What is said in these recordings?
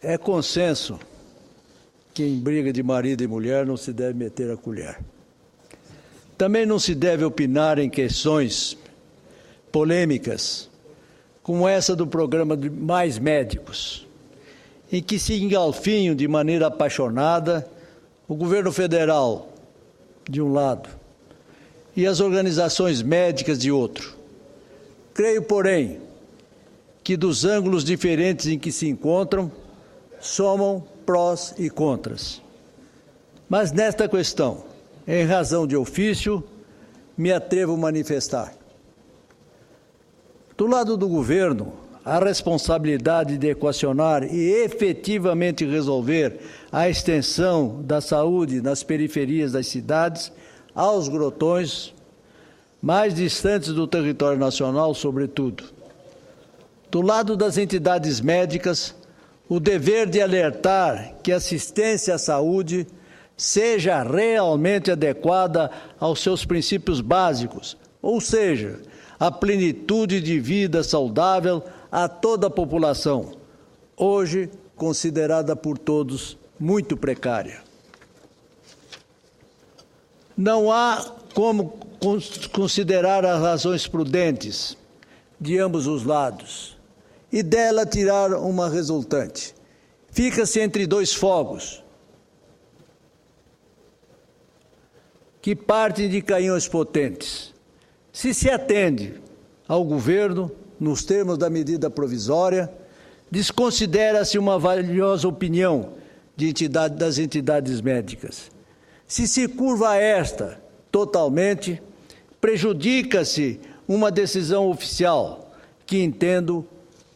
É consenso que em briga de marido e mulher não se deve meter a colher. Também não se deve opinar em questões polêmicas, como essa do programa de Mais Médicos, em que se engalfinham de maneira apaixonada o governo federal, de um lado, e as organizações médicas, de outro. Creio, porém, que dos ângulos diferentes em que se encontram, somam prós e contras. Mas nesta questão, em razão de ofício, me atrevo a manifestar. Do lado do governo, a responsabilidade de equacionar e efetivamente resolver a extensão da saúde nas periferias das cidades aos grotões mais distantes do território nacional, sobretudo. Do lado das entidades médicas, o dever de alertar que a assistência à saúde seja realmente adequada aos seus princípios básicos, ou seja, a plenitude de vida saudável a toda a população, hoje considerada por todos muito precária. Não há como considerar as razões prudentes de ambos os lados e dela tirar uma resultante. Fica-se entre dois fogos que partem de canhões potentes. Se atende ao governo, nos termos da medida provisória, desconsidera-se uma valiosa opinião das entidades médicas. Se curva a esta totalmente, prejudica-se uma decisão oficial que entendo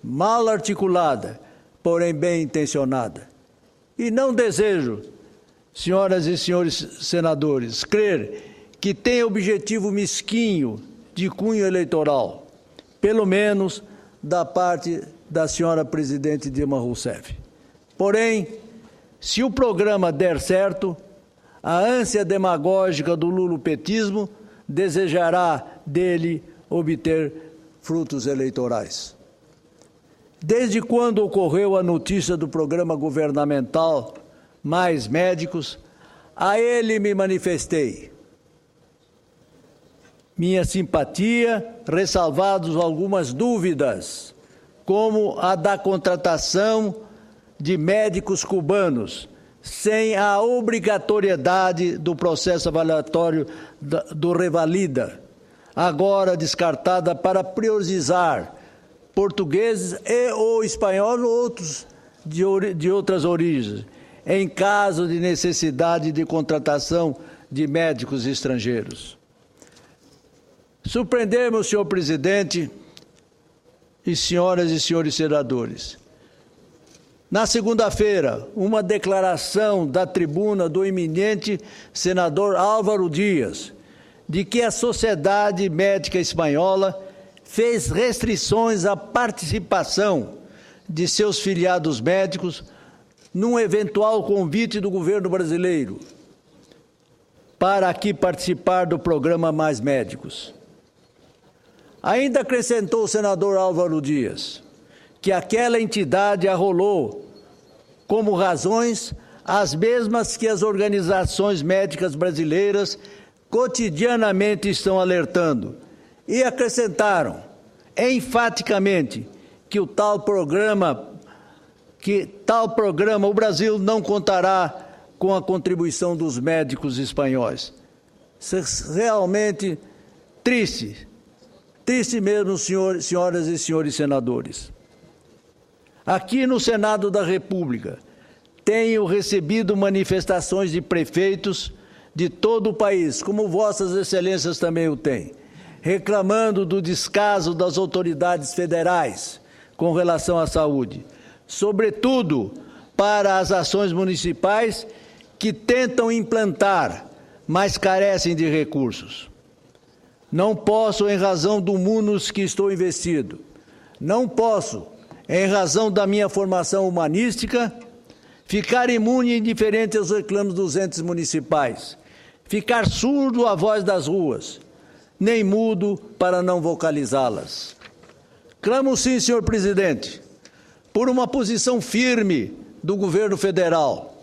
mal articulada, porém bem intencionada. E não desejo, senhoras e senhores senadores, crer que tem objetivo mesquinho de cunho eleitoral, pelo menos da parte da senhora presidente Dilma Rousseff. Porém, se o programa der certo, a ânsia demagógica do lulopetismo desejará dele obter frutos eleitorais. Desde quando ocorreu a notícia do programa governamental Mais Médicos, a ele me manifestei minha simpatia, ressalvados algumas dúvidas, como a da contratação de médicos cubanos, sem a obrigatoriedade do processo avaliatório do Revalida, agora descartada para priorizar portugueses e ou espanhóis ou outros de outras origens, em caso de necessidade de contratação de médicos estrangeiros. Surpreendemos, senhor presidente e senhoras e senhores senadores. Na segunda-feira, uma declaração da tribuna do eminente senador Álvaro Dias, de que a Sociedade Médica Espanhola fez restrições à participação de seus filiados médicos num eventual convite do governo brasileiro para aqui participar do programa Mais Médicos. Ainda acrescentou o senador Álvaro Dias que aquela entidade arrolou como razões as mesmas que as organizações médicas brasileiras cotidianamente estão alertando, e acrescentaram enfaticamente que tal programa o Brasil não contará com a contribuição dos médicos espanhóis. Realmente triste mesmo, senhoras e senhores senadores. Aqui no Senado da República, tenho recebido manifestações de prefeitos de todo o país, como vossas excelências também o têm, reclamando do descaso das autoridades federais com relação à saúde, sobretudo para as ações municipais que tentam implantar, mas carecem de recursos. Não posso, em razão do munus que estou investido, não posso, em razão da minha formação humanística, ficar imune e indiferente aos reclamos dos entes municipais, ficar surdo à voz das ruas, nem mudo para não vocalizá-las. Clamo sim, senhor presidente, por uma posição firme do governo federal.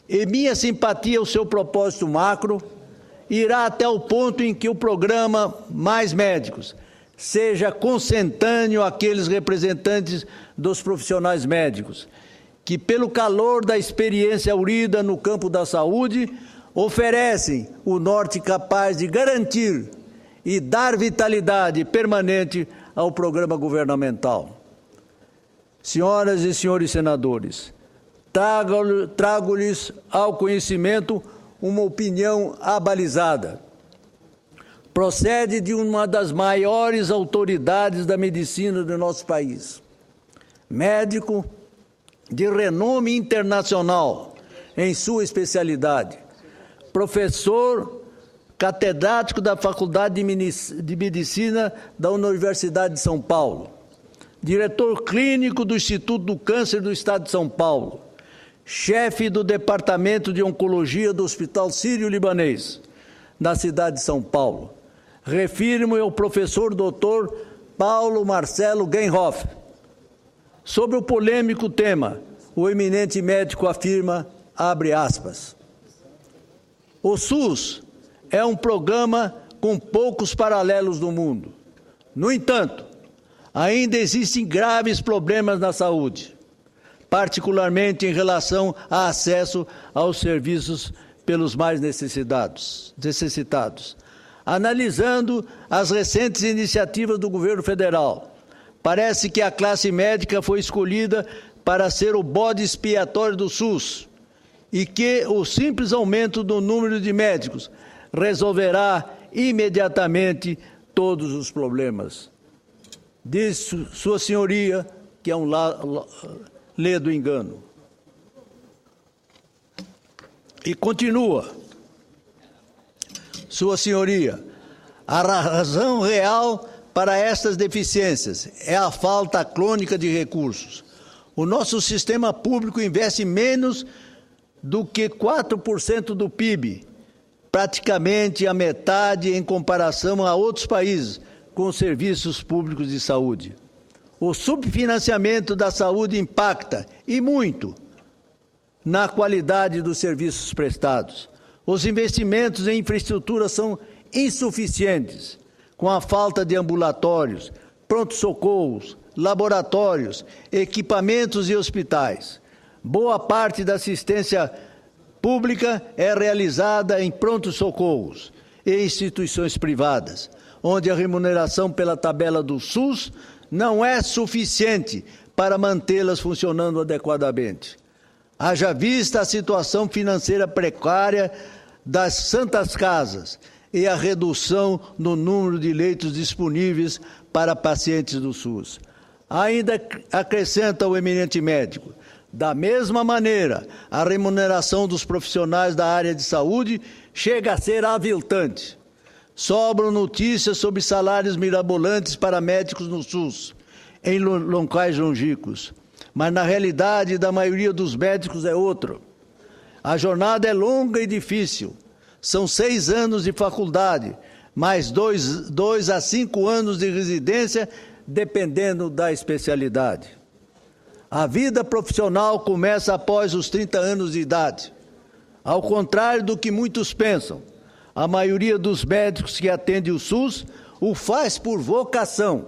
E minha simpatia ao seu propósito macro irá até o ponto em que o programa Mais Médicos seja consentâneo àqueles representantes dos profissionais médicos, que, pelo calor da experiência aurida no campo da saúde, oferecem o norte capaz de garantir e dar vitalidade permanente ao programa governamental. Senhoras e senhores senadores, trago-lhes ao conhecimento uma opinião abalizada. Procede de uma das maiores autoridades da medicina do nosso país, médico de renome internacional em sua especialidade, professor catedrático da Faculdade de Medicina da Universidade de São Paulo, diretor clínico do Instituto do Câncer do Estado de São Paulo, chefe do Departamento de Oncologia do Hospital Sírio-Libanês, na cidade de São Paulo. Refiro-me ao professor doutor Paulo Marcelo Genhoff. Sobre o polêmico tema, o eminente médico afirma, abre aspas, o SUS é um programa com poucos paralelos no mundo. No entanto, ainda existem graves problemas na saúde, particularmente em relação ao acesso aos serviços pelos mais necessitados. Analisando as recentes iniciativas do governo federal, parece que a classe médica foi escolhida para ser o bode expiatório do SUS e que o simples aumento do número de médicos resolverá imediatamente todos os problemas. Diz Sua Senhoria que é um ledo engano. E continua, Sua Senhoria, a razão real para estas deficiências é a falta crônica de recursos. O nosso sistema público investe menos do que 4% do PIB, praticamente a metade em comparação a outros países com serviços públicos de saúde. O subfinanciamento da saúde impacta, e muito, na qualidade dos serviços prestados. Os investimentos em infraestrutura são insuficientes, com a falta de ambulatórios, pronto-socorros, laboratórios, equipamentos e hospitais. Boa parte da assistência pública é realizada em pronto-socorros e instituições privadas, onde a remuneração pela tabela do SUS não é suficiente para mantê-las funcionando adequadamente. Haja vista a situação financeira precária das santas casas e a redução no número de leitos disponíveis para pacientes do SUS. Ainda acrescenta o eminente médico, da mesma maneira, a remuneração dos profissionais da área de saúde chega a ser aviltante. Sobram notícias sobre salários mirabolantes para médicos no SUS, em locais longínquos. Mas, na realidade, da maioria dos médicos é outro. A jornada é longa e difícil. São 6 anos de faculdade, mais 2 a 5 anos de residência, dependendo da especialidade. A vida profissional começa após os 30 anos de idade. Ao contrário do que muitos pensam, a maioria dos médicos que atendem o SUS o faz por vocação,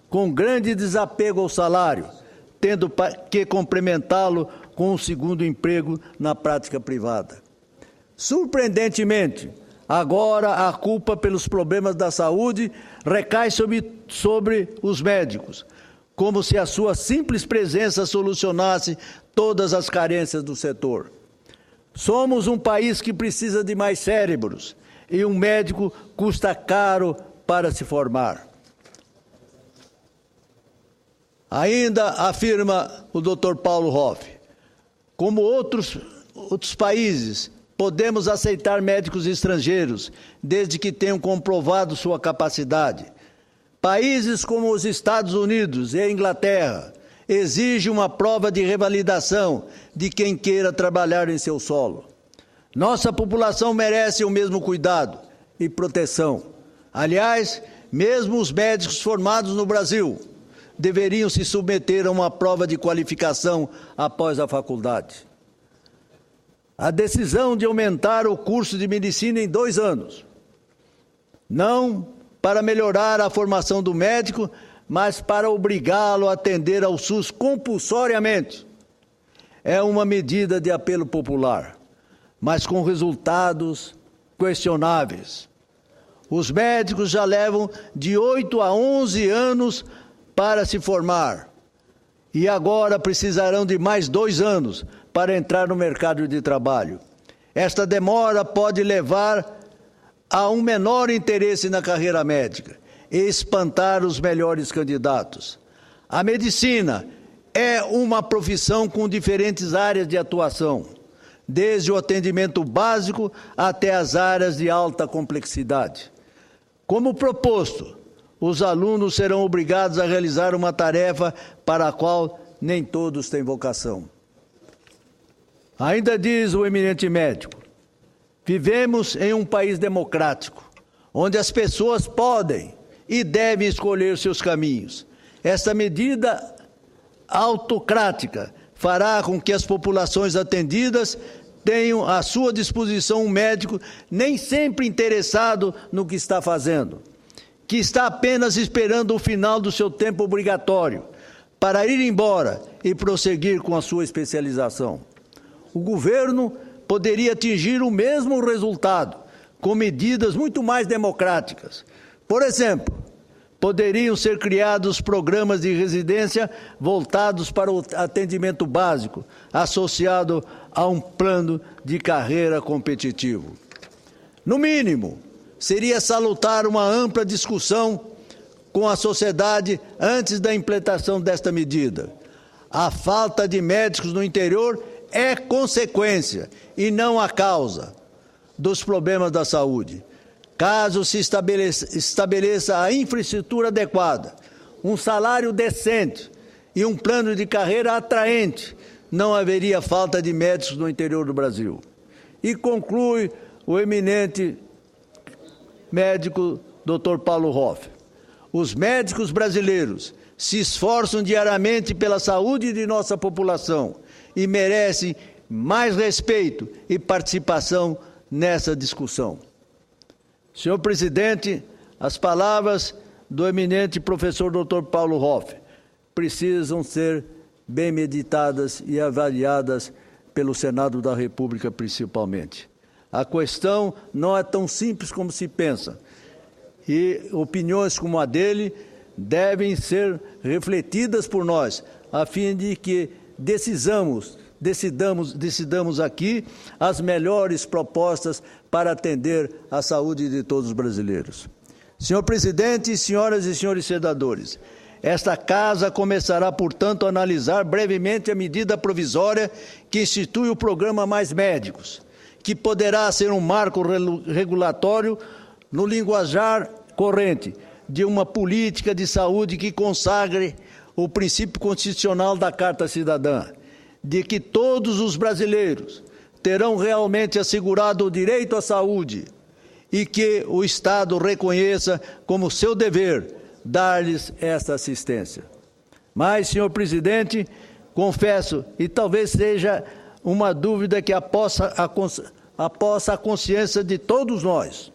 com grande desapego ao salário, tendo que complementá-lo com um segundo emprego na prática privada. Surpreendentemente, agora a culpa pelos problemas da saúde recai sobre os médicos, como se a sua simples presença solucionasse todas as carências do setor. Somos um país que precisa de mais cérebros e um médico custa caro para se formar. Ainda afirma o Dr. Paulo Hoff, como outros países, podemos aceitar médicos estrangeiros, desde que tenham comprovado sua capacidade. Países como os Estados Unidos e a Inglaterra exigem uma prova de revalidação de quem queira trabalhar em seu solo. Nossa população merece o mesmo cuidado e proteção. Aliás, mesmo os médicos formados no Brasil deveriam se submeter a uma prova de qualificação após a faculdade. A decisão de aumentar o curso de medicina em 2 anos, não para melhorar a formação do médico, mas para obrigá-lo a atender ao SUS compulsoriamente, é uma medida de apelo popular, mas com resultados questionáveis. Os médicos já levam de 8 a 11 anos para se formar e agora precisarão de mais 2 anos para entrar no mercado de trabalho. Esta demora pode levar a um menor interesse na carreira médica e espantar os melhores candidatos. A medicina é uma profissão com diferentes áreas de atuação, desde o atendimento básico até as áreas de alta complexidade. Como proposto, os alunos serão obrigados a realizar uma tarefa para a qual nem todos têm vocação. Ainda diz o eminente médico, vivemos em um país democrático, onde as pessoas podem e devem escolher seus caminhos. Esta medida autocrática fará com que as populações atendidas tenham à sua disposição um médico nem sempre interessado no que está fazendo, que está apenas esperando o final do seu tempo obrigatório para ir embora e prosseguir com a sua especialização. O governo poderia atingir o mesmo resultado com medidas muito mais democráticas. Por exemplo, poderiam ser criados programas de residência voltados para o atendimento básico, associado a um plano de carreira competitivo. No mínimo, seria salutar uma ampla discussão com a sociedade antes da implementação desta medida. A falta de médicos no interior é consequência e não a causa dos problemas da saúde. Caso se estabeleça a infraestrutura adequada, um salário decente e um plano de carreira atraente, não haveria falta de médicos no interior do Brasil. E conclui o eminente médico Dr. Paulo Hoff. Os médicos brasileiros se esforçam diariamente pela saúde de nossa população e merecem mais respeito e participação nessa discussão. Senhor presidente, as palavras do eminente professor Dr. Paulo Hoff precisam ser bem meditadas e avaliadas pelo Senado da República, principalmente. A questão não é tão simples como se pensa, e opiniões como a dele devem ser refletidas por nós, a fim de que decidamos aqui as melhores propostas para atender à saúde de todos os brasileiros. Senhor presidente, senhoras e senhores senadores, esta Casa começará, portanto, a analisar brevemente a medida provisória que institui o programa Mais Médicos, que poderá ser um marco regulatório no linguajar corrente de uma política de saúde que consagre o princípio constitucional da Carta Cidadã, de que todos os brasileiros terão realmente assegurado o direito à saúde e que o Estado reconheça como seu dever dar-lhes esta assistência. Mas, senhor presidente, confesso, e talvez seja uma dúvida que apossa a consciência de todos nós,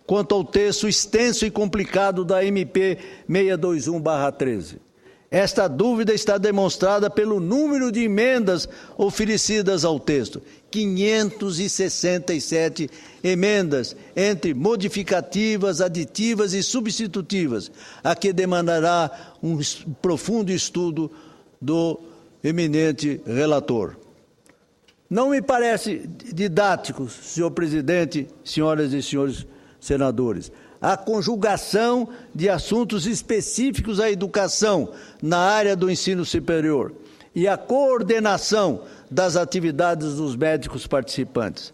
quanto ao texto extenso e complicado da MP 621/13. Esta dúvida está demonstrada pelo número de emendas oferecidas ao texto. 567 emendas, entre modificativas, aditivas e substitutivas, a que demandará um profundo estudo do eminente relator. Não me parece didático, senhor presidente, senhoras e senhores senadores, a conjugação de assuntos específicos à educação na área do ensino superior e a coordenação das atividades dos médicos participantes.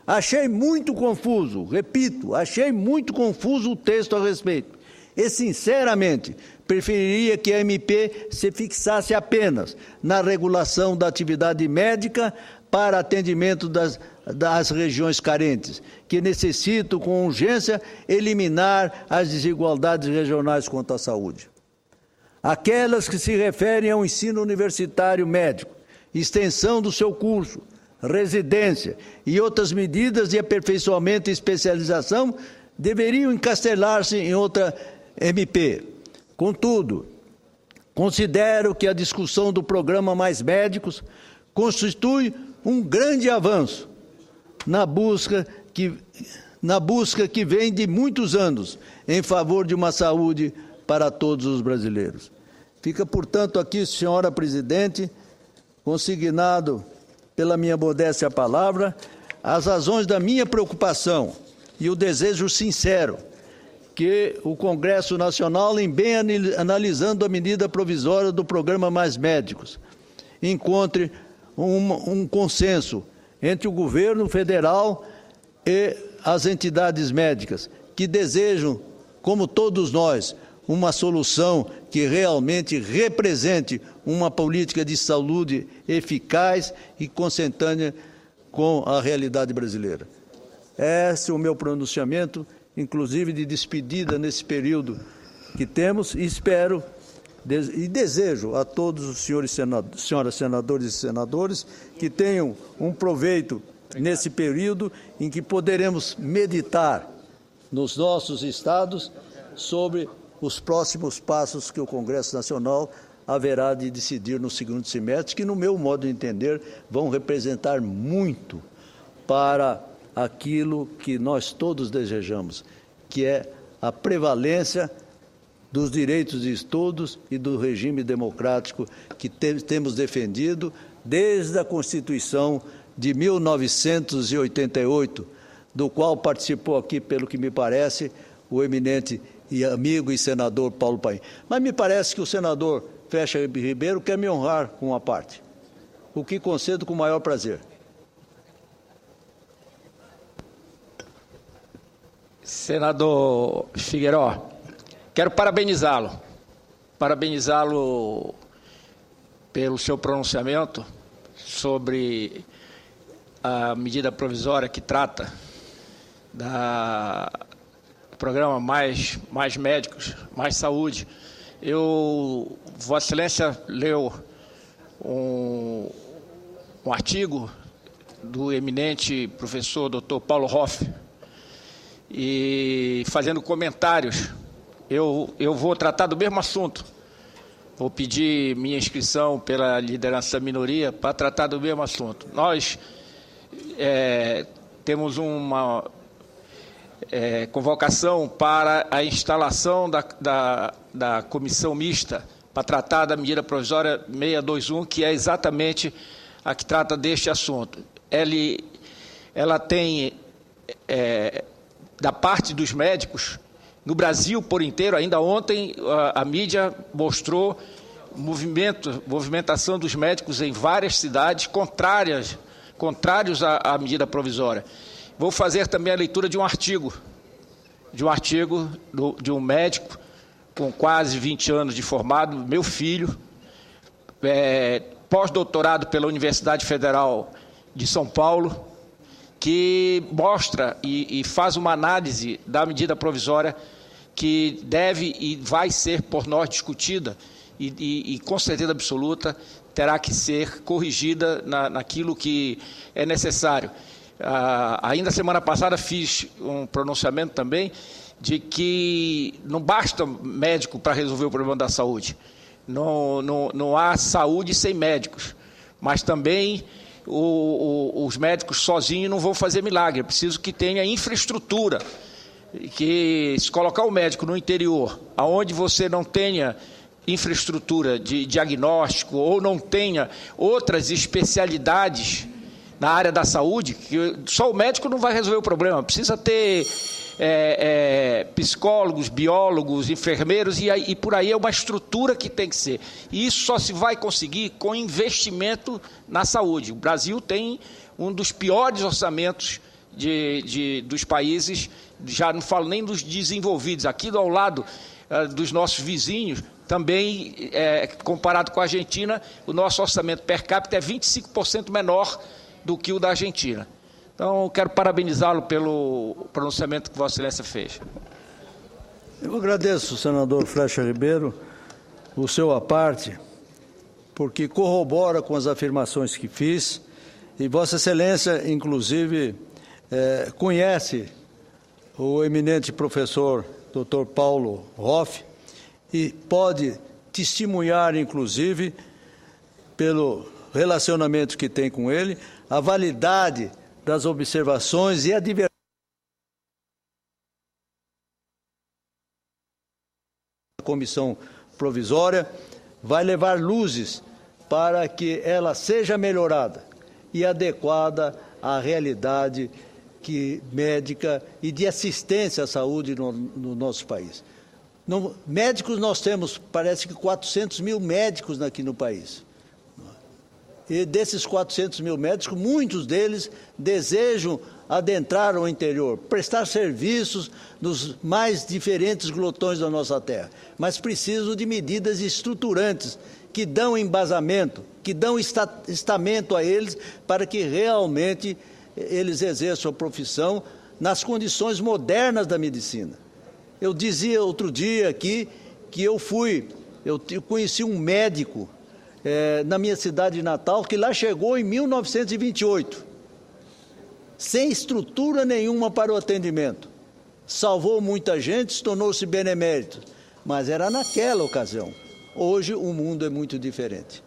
Achei muito confuso, repito, achei muito confuso o texto a respeito. E, sinceramente, preferiria que a MP se fixasse apenas na regulação da atividade médica para atendimento das regiões carentes, que necessitam, com urgência, eliminar as desigualdades regionais quanto à saúde. aquelas que se referem ao ensino universitário médico, extensão do seu curso, residência e outras medidas de aperfeiçoamento e especialização deveriam encastelar-se em outra MP. Contudo, considero que a discussão do programa Mais Médicos constitui um grande avanço na busca que vem de muitos anos em favor de uma saúde para todos os brasileiros. Fica, portanto, aqui, senhora presidente, consignado pela minha modéstia palavra, as razões da minha preocupação e o desejo sincero que o Congresso Nacional, em bem analisando a medida provisória do programa Mais Médicos, encontre um consenso entre o governo federal e as entidades médicas, que desejam, como todos nós, uma solução que realmente represente uma política de saúde eficaz e consentânea com a realidade brasileira. Esse é o meu pronunciamento, inclusive de despedida nesse período que temos, e espero e desejo a todos os senhoras senadores e senadores que tenham um proveito nesse período em que poderemos meditar nos nossos estados sobre os próximos passos que o Congresso Nacional haverá de decidir no segundo semestre, que, no meu modo de entender, vão representar muito para aquilo que nós todos desejamos, que é a prevalência dos direitos de todos e do regime democrático que temos defendido desde a Constituição de 1988, do qual participou aqui, pelo que me parece, o eminente e amigo e senador Paulo Paim. Mas me parece que o senador Flecha Ribeiro quer me honrar com uma parte, o que concedo com o maior prazer. Senador Figueiró, quero parabenizá-lo pelo seu pronunciamento sobre a medida provisória que trata do programa Mais Médicos, Mais Saúde. Vossa Excelência leu um artigo do eminente professor Dr. Paulo Hoff, e fazendo comentários, eu vou tratar do mesmo assunto. Vou pedir minha inscrição pela liderança da minoria para tratar do mesmo assunto. Nós temos uma convocação para a instalação da comissão mista para tratar da medida provisória 621, que é exatamente a que trata deste assunto. Ela tem, da parte dos médicos, no Brasil por inteiro, ainda ontem a mídia mostrou movimentação dos médicos em várias cidades contrários à medida provisória. Vou fazer também a leitura de um artigo de um médico com quase 20 anos de formado, meu filho, pós-doutorado pela Universidade Federal de São Paulo, que mostra e faz uma análise da medida provisória que deve e vai ser por nós discutida e com certeza absoluta terá que ser corrigida naquilo que é necessário. Ainda semana passada fiz um pronunciamento também de que não basta médico para resolver o problema da saúde. Não há saúde sem médicos, mas também os médicos sozinhos não vão fazer milagre. É preciso que tenha infraestrutura, que se colocar o médico no interior, aonde você não tenha infraestrutura de diagnóstico ou não tenha outras especialidades na área da saúde, que só o médico não vai resolver o problema, precisa ter psicólogos, biólogos, enfermeiros, e por aí é uma estrutura que tem que ser. E isso só se vai conseguir com investimento na saúde. O Brasil tem um dos piores orçamentos dos países, já não falo nem dos desenvolvidos, aqui ao lado dos nossos vizinhos, também, comparado com a Argentina, o nosso orçamento per capita é 25% menor do que o da Argentina. Então, quero parabenizá-lo pelo pronunciamento que Vossa Excelência fez. Eu agradeço, senador Flecha Ribeiro, o seu à parte, porque corrobora com as afirmações que fiz, e Vossa Excelência, inclusive, conhece o eminente professor Dr. Paulo Hoff e pode testemunhar, inclusive, pelo relacionamento que tem com ele, a validade das observações e a diversidade da comissão provisória vai levar luzes para que ela seja melhorada e adequada à realidade médica e de assistência à saúde no nosso país. Médicos nós temos, parece que 400 mil médicos aqui no país. E desses 400 mil médicos, muitos deles desejam adentrar o interior, prestar serviços nos mais diferentes glotões da nossa terra, mas precisam de medidas estruturantes que dão embasamento, que dão estamento a eles para que realmente eles exerçam a profissão nas condições modernas da medicina. Eu dizia outro dia aqui que eu conheci um médico na minha cidade natal, que lá chegou em 1928, sem estrutura nenhuma para o atendimento. Salvou muita gente, se tornou-se benemérito, mas era naquela ocasião. Hoje o mundo é muito diferente.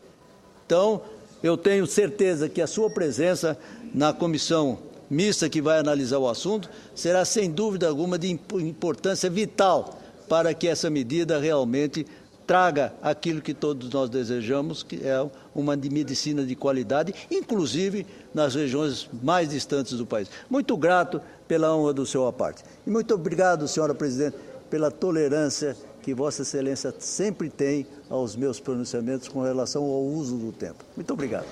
Então, eu tenho certeza que a sua presença na comissão mista que vai analisar o assunto será, sem dúvida alguma, de importância vital para que essa medida realmente traga aquilo que todos nós desejamos, que é uma medicina de qualidade, inclusive nas regiões mais distantes do país. Muito grato pela honra do seu à parte. E muito obrigado, senhora presidente, pela tolerância que Vossa Excelência sempre tem aos meus pronunciamentos com relação ao uso do tempo. Muito obrigado.